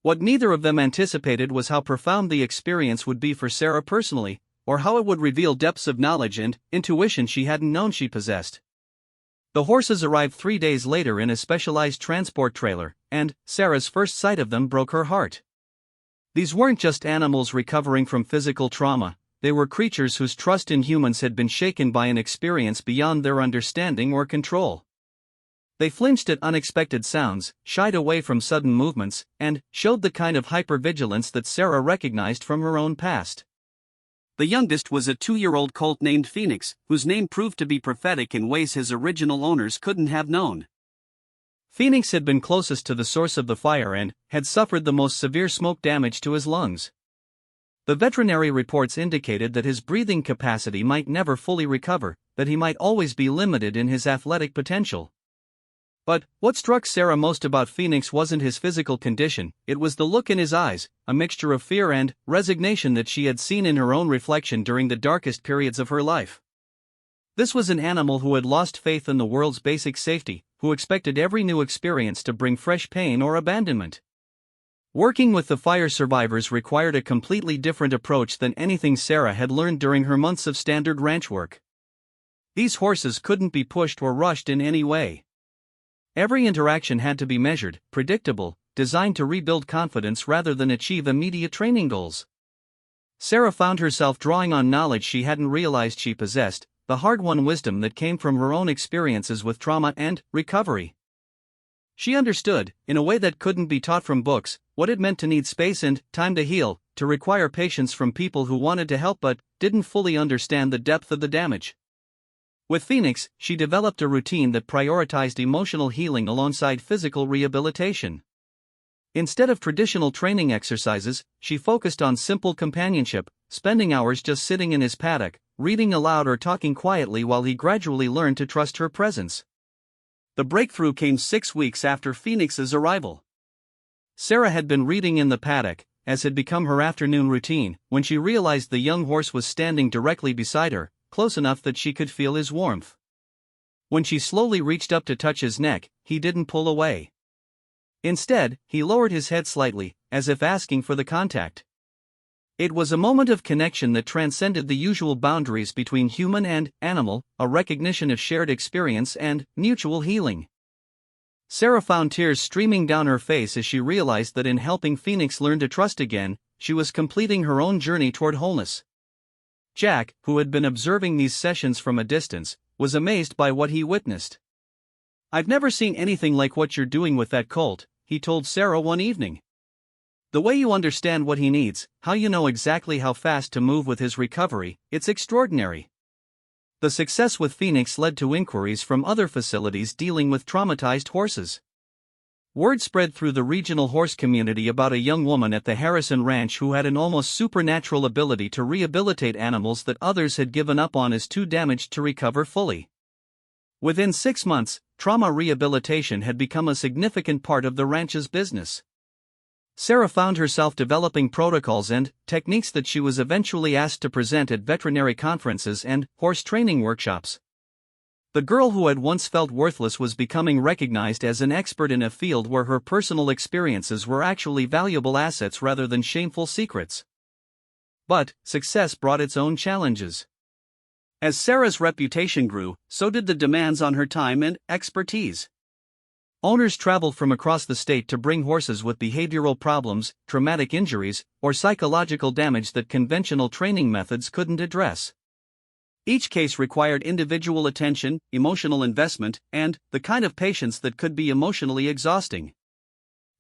What neither of them anticipated was how profound the experience would be for Sarah personally, or how it would reveal depths of knowledge and intuition she hadn't known she possessed. The horses arrived 3 days later in a specialized transport trailer, and Sarah's first sight of them broke her heart. These weren't just animals recovering from physical trauma, they were creatures whose trust in humans had been shaken by an experience beyond their understanding or control. They flinched at unexpected sounds, shied away from sudden movements, and showed the kind of hypervigilance that Sarah recognized from her own past. The youngest was a 2-year-old colt named Phoenix, whose name proved to be prophetic in ways his original owners couldn't have known. Phoenix had been closest to the source of the fire and had suffered the most severe smoke damage to his lungs. The veterinary reports indicated that his breathing capacity might never fully recover, that he might always be limited in his athletic potential. But what struck Sarah most about Phoenix wasn't his physical condition, it was the look in his eyes, a mixture of fear and resignation that she had seen in her own reflection during the darkest periods of her life. This was an animal who had lost faith in the world's basic safety, who expected every new experience to bring fresh pain or abandonment. Working with the fire survivors required a completely different approach than anything Sarah had learned during her months of standard ranch work. These horses couldn't be pushed or rushed in any way. Every interaction had to be measured, predictable, designed to rebuild confidence rather than achieve immediate training goals. Sarah found herself drawing on knowledge she hadn't realized she possessed, the hard-won wisdom that came from her own experiences with trauma and recovery. She understood, in a way that couldn't be taught from books, what it meant to need space and time to heal, to require patience from people who wanted to help but didn't fully understand the depth of the damage. With Phoenix, she developed a routine that prioritized emotional healing alongside physical rehabilitation. Instead of traditional training exercises, she focused on simple companionship, spending hours just sitting in his paddock, reading aloud or talking quietly while he gradually learned to trust her presence. The breakthrough came 6 weeks after Phoenix's arrival. Sarah had been reading in the paddock, as had become her afternoon routine, when she realized the young horse was standing directly beside her, close enough that she could feel his warmth. When she slowly reached up to touch his neck, he didn't pull away. Instead, he lowered his head slightly, as if asking for the contact. It was a moment of connection that transcended the usual boundaries between human and animal, a recognition of shared experience and mutual healing. Sarah found tears streaming down her face as she realized that in helping Phoenix learn to trust again, she was completing her own journey toward wholeness. Jack, who had been observing these sessions from a distance, was amazed by what he witnessed. "I've never seen anything like what you're doing with that colt," he told Sarah one evening. "The way you understand what he needs, how you know exactly how fast to move with his recovery, it's extraordinary." The success with Phoenix led to inquiries from other facilities dealing with traumatized horses. Word spread through the regional horse community about a young woman at the Harrison Ranch who had an almost supernatural ability to rehabilitate animals that others had given up on as too damaged to recover fully. Within 6 months, trauma rehabilitation had become a significant part of the ranch's business. Sarah found herself developing protocols and techniques that she was eventually asked to present at veterinary conferences and horse training workshops. The girl who had once felt worthless was becoming recognized as an expert in a field where her personal experiences were actually valuable assets rather than shameful secrets. But success brought its own challenges. As Sarah's reputation grew, so did the demands on her time and expertise. Owners traveled from across the state to bring horses with behavioral problems, traumatic injuries, or psychological damage that conventional training methods couldn't address. Each case required individual attention, emotional investment, and the kind of patience that could be emotionally exhausting.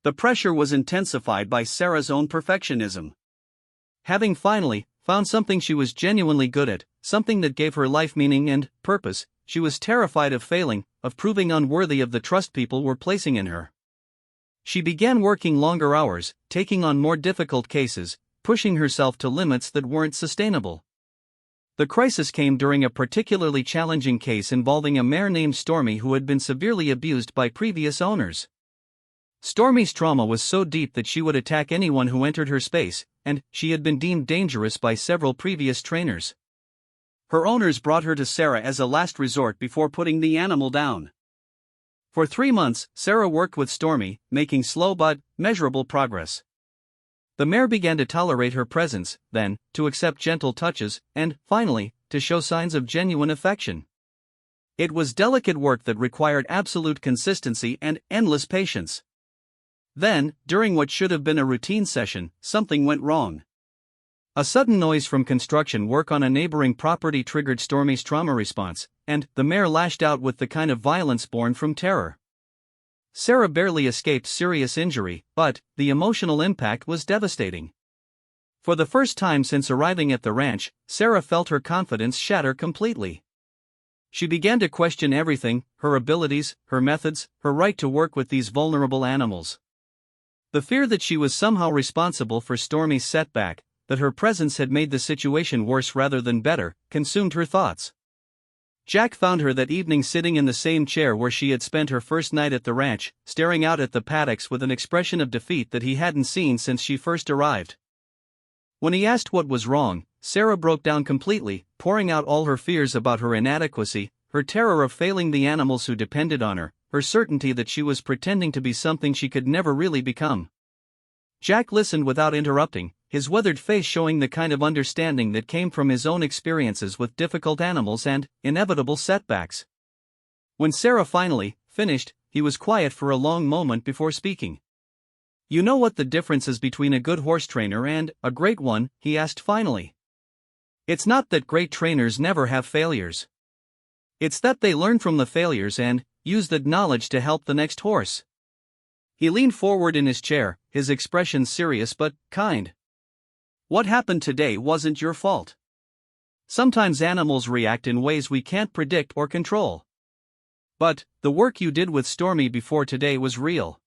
The pressure was intensified by Sarah's own perfectionism. Having finally found something she was genuinely good at, something that gave her life meaning and purpose, she was terrified of failing, of proving unworthy of the trust people were placing in her. She began working longer hours, taking on more difficult cases, pushing herself to limits that weren't sustainable. The crisis came during a particularly challenging case involving a mare named Stormy who had been severely abused by previous owners. Stormy's trauma was so deep that she would attack anyone who entered her space, and she had been deemed dangerous by several previous trainers. Her owners brought her to Sarah as a last resort before putting the animal down. For 3 months, Sarah worked with Stormy, making slow but measurable progress. The mare began to tolerate her presence, then, to accept gentle touches, and, finally, to show signs of genuine affection. It was delicate work that required absolute consistency and endless patience. Then, during what should have been a routine session, something went wrong. A sudden noise from construction work on a neighboring property triggered Stormy's trauma response, and the mare lashed out with the kind of violence born from terror. Sarah barely escaped serious injury, but the emotional impact was devastating. For the first time since arriving at the ranch, Sarah felt her confidence shatter completely. She began to question everything: her abilities, her methods, her right to work with these vulnerable animals. The fear that she was somehow responsible for Stormy's setback, that her presence had made the situation worse rather than better, consumed her thoughts. Jack found her that evening sitting in the same chair where she had spent her first night at the ranch, staring out at the paddocks with an expression of defeat that he hadn't seen since she first arrived. When he asked what was wrong, Sarah broke down completely, pouring out all her fears about her inadequacy, her terror of failing the animals who depended on her, her certainty that she was pretending to be something she could never really become. Jack listened without interrupting, his weathered face showing the kind of understanding that came from his own experiences with difficult animals and inevitable setbacks. When Sarah finally finished, he was quiet for a long moment before speaking. "You know what the difference is between a good horse trainer and a great one?" he asked finally. "It's not that great trainers never have failures. It's that they learn from the failures and use that knowledge to help the next horse." He leaned forward in his chair, his expression serious but kind. "What happened today wasn't your fault. Sometimes animals react in ways we can't predict or control. But the work you did with Stormy before today was real.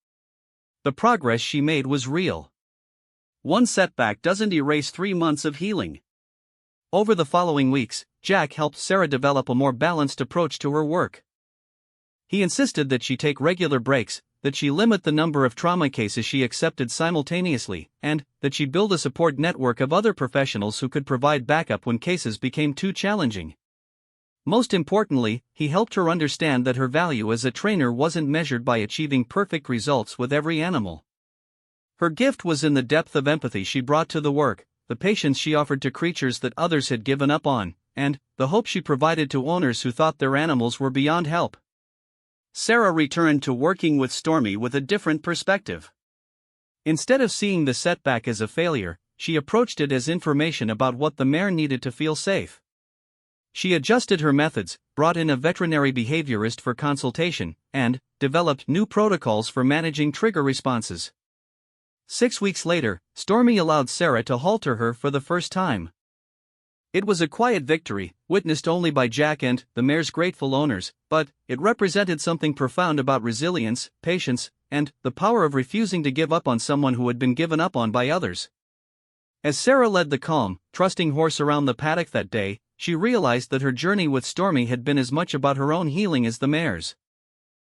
The progress she made was real. One setback doesn't erase 3 months of healing." Over the following weeks, Jack helped Sarah develop a more balanced approach to her work. He insisted that she take regular breaks, that she limit the number of trauma cases she accepted simultaneously, and that she build a support network of other professionals who could provide backup when cases became too challenging. Most importantly, he helped her understand that her value as a trainer wasn't measured by achieving perfect results with every animal. Her gift was in the depth of empathy she brought to the work, the patience she offered to creatures that others had given up on, and the hope she provided to owners who thought their animals were beyond help. Sarah returned to working with Stormy with a different perspective. Instead of seeing the setback as a failure, she approached it as information about what the mare needed to feel safe. She adjusted her methods, brought in a veterinary behaviorist for consultation, and developed new protocols for managing trigger responses. 6 weeks later, Stormy allowed Sarah to halter her for the first time. It was a quiet victory, witnessed only by Jack and the mare's grateful owners, but it represented something profound about resilience, patience, and the power of refusing to give up on someone who had been given up on by others. As Sarah led the calm, trusting horse around the paddock that day, she realized that her journey with Stormy had been as much about her own healing as the mare's.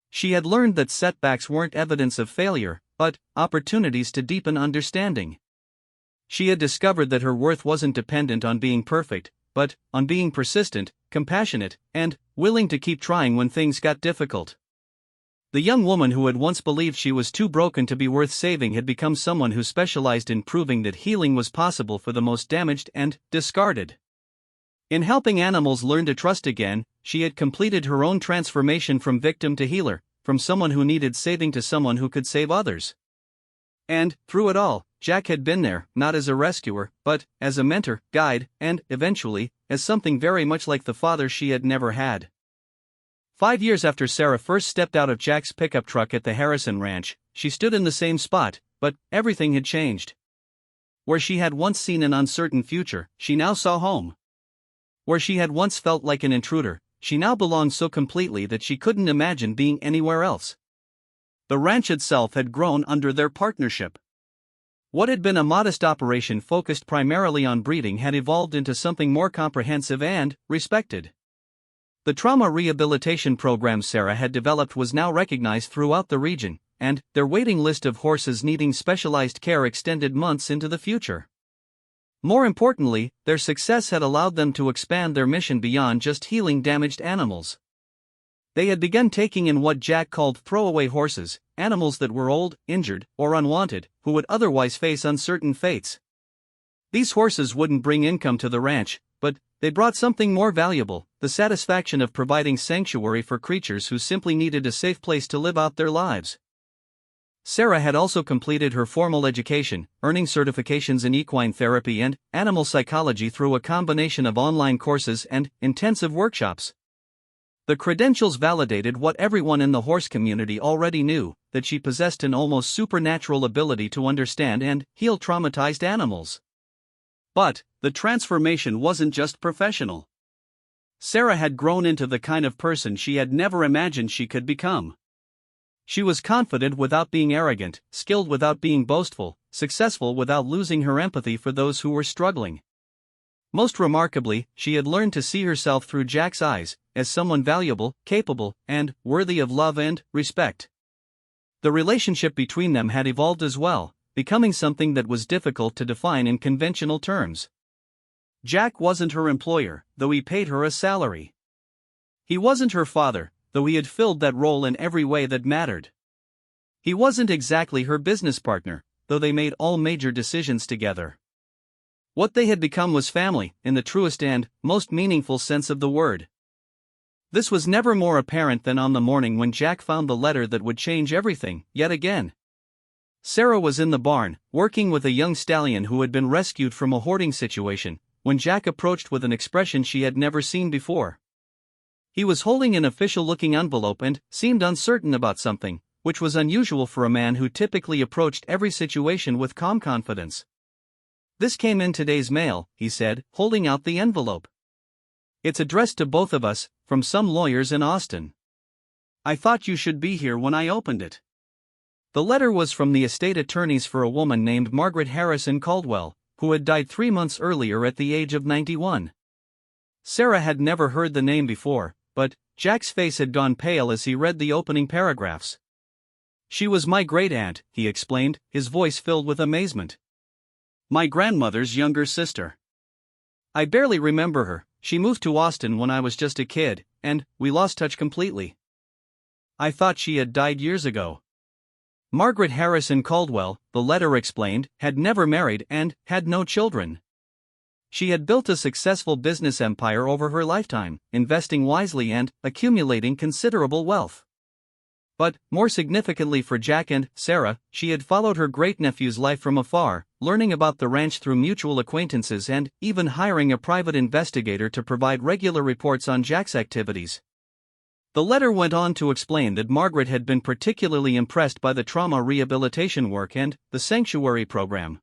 She had learned that setbacks weren't evidence of failure, but opportunities to deepen understanding. She had discovered that her worth wasn't dependent on being perfect, but on being persistent, compassionate, and willing to keep trying when things got difficult. The young woman who had once believed she was too broken to be worth saving had become someone who specialized in proving that healing was possible for the most damaged and discarded. In helping animals learn to trust again, she had completed her own transformation from victim to healer, from someone who needed saving to someone who could save others. And, through it all, Jack had been there, not as a rescuer, but as a mentor, guide, and, eventually, as something very much like the father she had never had. 5 years after Sarah first stepped out of Jack's pickup truck at the Harrison Ranch, she stood in the same spot, but everything had changed. Where she had once seen an uncertain future, she now saw home. Where she had once felt like an intruder, she now belonged so completely that she couldn't imagine being anywhere else. The ranch itself had grown under their partnership. What had been a modest operation focused primarily on breeding had evolved into something more comprehensive and respected. The trauma rehabilitation program Sarah had developed was now recognized throughout the region, and their waiting list of horses needing specialized care extended months into the future. More importantly, their success had allowed them to expand their mission beyond just healing damaged animals. They had begun taking in what Jack called throwaway horses, animals that were old, injured, or unwanted, who would otherwise face uncertain fates. These horses wouldn't bring income to the ranch, but they brought something more valuable: the satisfaction of providing sanctuary for creatures who simply needed a safe place to live out their lives. Sarah had also completed her formal education, earning certifications in equine therapy and animal psychology through a combination of online courses and intensive workshops. The credentials validated what everyone in the horse community already knew, that she possessed an almost supernatural ability to understand and heal traumatized animals. But the transformation wasn't just professional. Sarah had grown into the kind of person she had never imagined she could become. She was confident without being arrogant, skilled without being boastful, successful without losing her empathy for those who were struggling. Most remarkably, she had learned to see herself through Jack's eyes, as someone valuable, capable, and worthy of love and respect. The relationship between them had evolved as well, becoming something that was difficult to define in conventional terms. Jack wasn't her employer, though he paid her a salary. He wasn't her father, though he had filled that role in every way that mattered. He wasn't exactly her business partner, though they made all major decisions together. What they had become was family, in the truest and most meaningful sense of the word. This was never more apparent than on the morning when Jack found the letter that would change everything, yet again. Sarah was in the barn, working with a young stallion who had been rescued from a hoarding situation, when Jack approached with an expression she had never seen before. He was holding an official-looking envelope and seemed uncertain about something, which was unusual for a man who typically approached every situation with calm confidence. "This came in today's mail," he said, holding out the envelope. "It's addressed to both of us, from some lawyers in Austin. I thought you should be here when I opened it." The letter was from the estate attorneys for a woman named Margaret Harrison Caldwell, who had died 3 months earlier at the age of 91. Sarah had never heard the name before, but Jack's face had gone pale as he read the opening paragraphs. "She was my great-aunt," he explained, his voice filled with amazement. "My grandmother's younger sister. I barely remember her. She moved to Austin when I was just a kid, and we lost touch completely. I thought she had died years ago." Margaret Harrison Caldwell, the letter explained, had never married and had no children. She had built a successful business empire over her lifetime, investing wisely and accumulating considerable wealth. But, more significantly for Jack and Sarah, she had followed her great-nephew's life from afar, learning about the ranch through mutual acquaintances and even hiring a private investigator to provide regular reports on Jack's activities. The letter went on to explain that Margaret had been particularly impressed by the trauma rehabilitation work and the sanctuary program.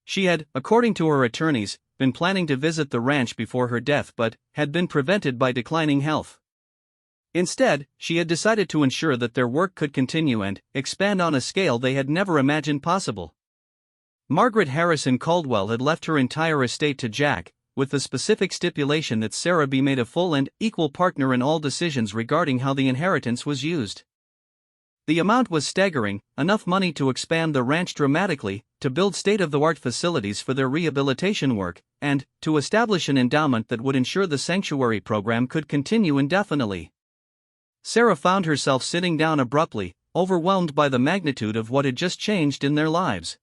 She had, according to her attorneys, been planning to visit the ranch before her death but had been prevented by declining health. Instead, she had decided to ensure that their work could continue and expand on a scale they had never imagined possible. Margaret Harrison Caldwell had left her entire estate to Jack, with the specific stipulation that Sarah be made a full and equal partner in all decisions regarding how the inheritance was used. The amount was staggering, enough money to expand the ranch dramatically, to build state-of-the-art facilities for their rehabilitation work, and to establish an endowment that would ensure the sanctuary program could continue indefinitely. Sarah found herself sitting down abruptly, overwhelmed by the magnitude of what had just changed in their lives.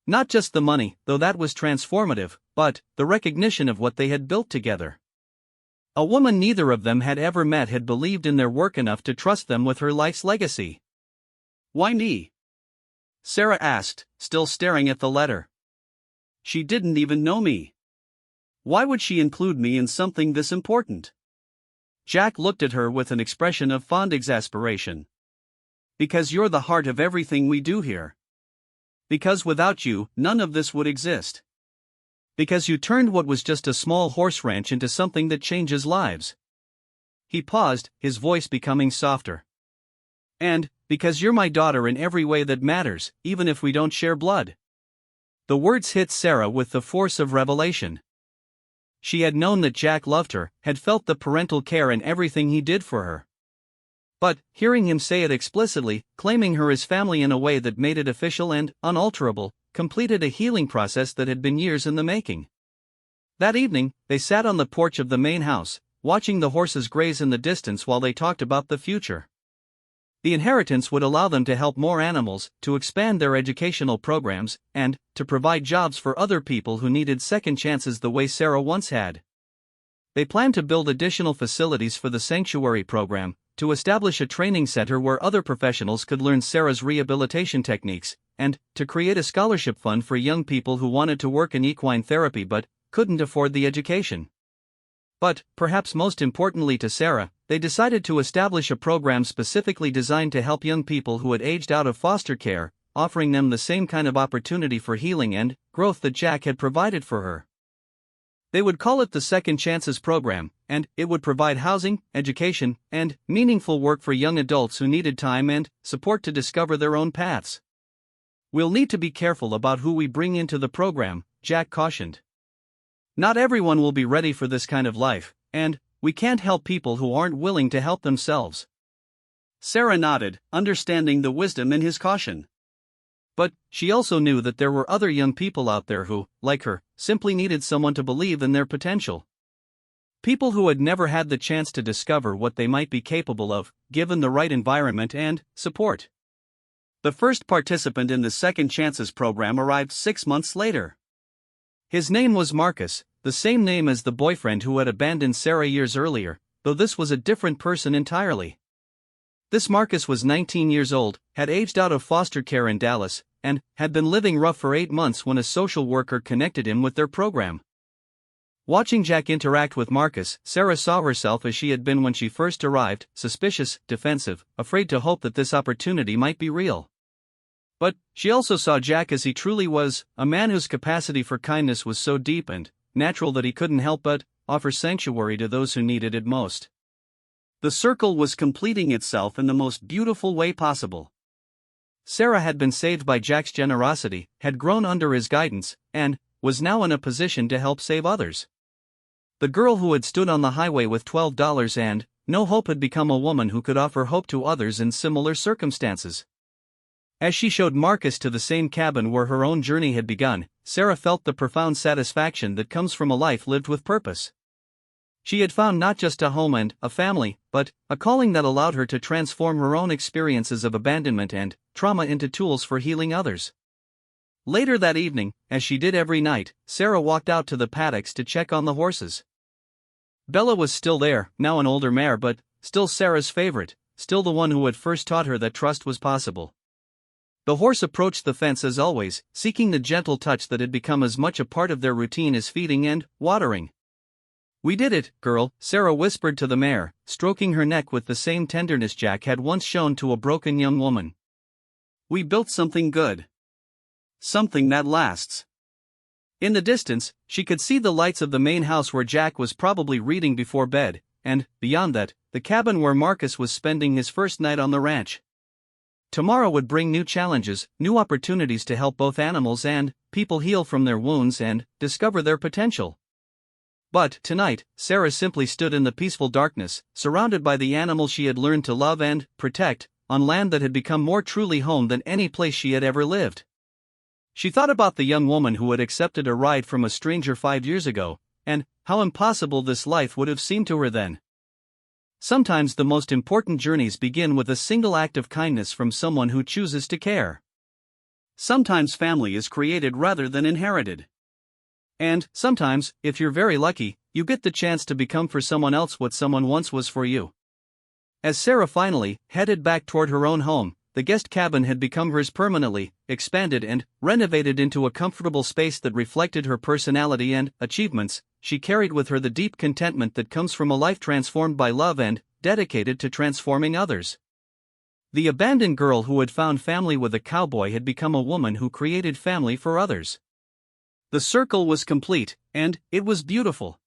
Not just the money, though that was transformative, but the recognition of what they had built together. A woman neither of them had ever met had believed in their work enough to trust them with her life's legacy. "Why me?" Sarah asked, still staring at the letter. She didn't even know me. Why would she include me in something this important? Jack looked at her with an expression of fond exasperation. "Because you're the heart of everything we do here. Because without you, none of this would exist. Because you turned what was just a small horse ranch into something that changes lives." He paused, his voice becoming softer. "And because you're my daughter in every way that matters, even if we don't share blood." The words hit Sarah with the force of revelation. She had known that Jack loved her, had felt the parental care in everything he did for her. But, hearing him say it explicitly, claiming her as family in a way that made it official and unalterable, completed a healing process that had been years in the making. That evening, they sat on the porch of the main house, watching the horses graze in the distance while they talked about the future. The inheritance would allow them to help more animals, to expand their educational programs, and to provide jobs for other people who needed second chances the way Sarah once had. They planned to build additional facilities for the sanctuary program, to establish a training center where other professionals could learn Sarah's rehabilitation techniques, and to create a scholarship fund for young people who wanted to work in equine therapy but couldn't afford the education. But, perhaps most importantly to Sarah, they decided to establish a program specifically designed to help young people who had aged out of foster care, offering them the same kind of opportunity for healing and growth that Jack had provided for her. They would call it the Second Chances Program, and it would provide housing, education, and meaningful work for young adults who needed time and support to discover their own paths. "We'll need to be careful about who we bring into the program," Jack cautioned. "Not everyone will be ready for this kind of life, and we can't help people who aren't willing to help themselves." Sarah nodded, understanding the wisdom in his caution. But she also knew that there were other young people out there who, like her, simply needed someone to believe in their potential. People who had never had the chance to discover what they might be capable of, given the right environment and support. The first participant in the Second Chances program arrived 6 months later. His name was Marcus, the same name as the boyfriend who had abandoned Sarah years earlier, though this was a different person entirely. This Marcus was 19 years old, had aged out of foster care in Dallas, and had been living rough for 8 months when a social worker connected him with their program. Watching Jack interact with Marcus, Sarah saw herself as she had been when she first arrived, suspicious, defensive, afraid to hope that this opportunity might be real. But she also saw Jack as he truly was, a man whose capacity for kindness was so deep and natural that he couldn't help but offer sanctuary to those who needed it most. The circle was completing itself in the most beautiful way possible. Sarah had been saved by Jack's generosity, had grown under his guidance, and was now in a position to help save others. The girl who had stood on the highway with $12 and no hope had become a woman who could offer hope to others in similar circumstances. As she showed Marcus to the same cabin where her own journey had begun, Sarah felt the profound satisfaction that comes from a life lived with purpose. She had found not just a home and a family, but a calling that allowed her to transform her own experiences of abandonment and trauma into tools for healing others. Later that evening, as she did every night, Sarah walked out to the paddocks to check on the horses. Bella was still there, now an older mare, but still Sarah's favorite, still the one who had first taught her that trust was possible. The horse approached the fence as always, seeking the gentle touch that had become as much a part of their routine as feeding and watering. "We did it, girl," Sarah whispered to the mare, stroking her neck with the same tenderness Jack had once shown to a broken young woman. "We built something good. Something that lasts." In the distance, she could see the lights of the main house where Jack was probably reading before bed, and, beyond that, the cabin where Marcus was spending his first night on the ranch. Tomorrow would bring new challenges, new opportunities to help both animals and people heal from their wounds and discover their potential. But tonight, Sarah simply stood in the peaceful darkness, surrounded by the animals she had learned to love and protect, on land that had become more truly home than any place she had ever lived. She thought about the young woman who had accepted a ride from a stranger 5 years ago, and how impossible this life would have seemed to her then. Sometimes the most important journeys begin with a single act of kindness from someone who chooses to care. Sometimes family is created rather than inherited. And sometimes, if you're very lucky, you get the chance to become for someone else what someone once was for you. As Sarah finally headed back toward her own home, the guest cabin had become hers permanently, expanded and renovated into a comfortable space that reflected her personality and achievements. She carried with her the deep contentment that comes from a life transformed by love and dedicated to transforming others. The abandoned girl who had found family with a cowboy had become a woman who created family for others. The circle was complete, and it was beautiful.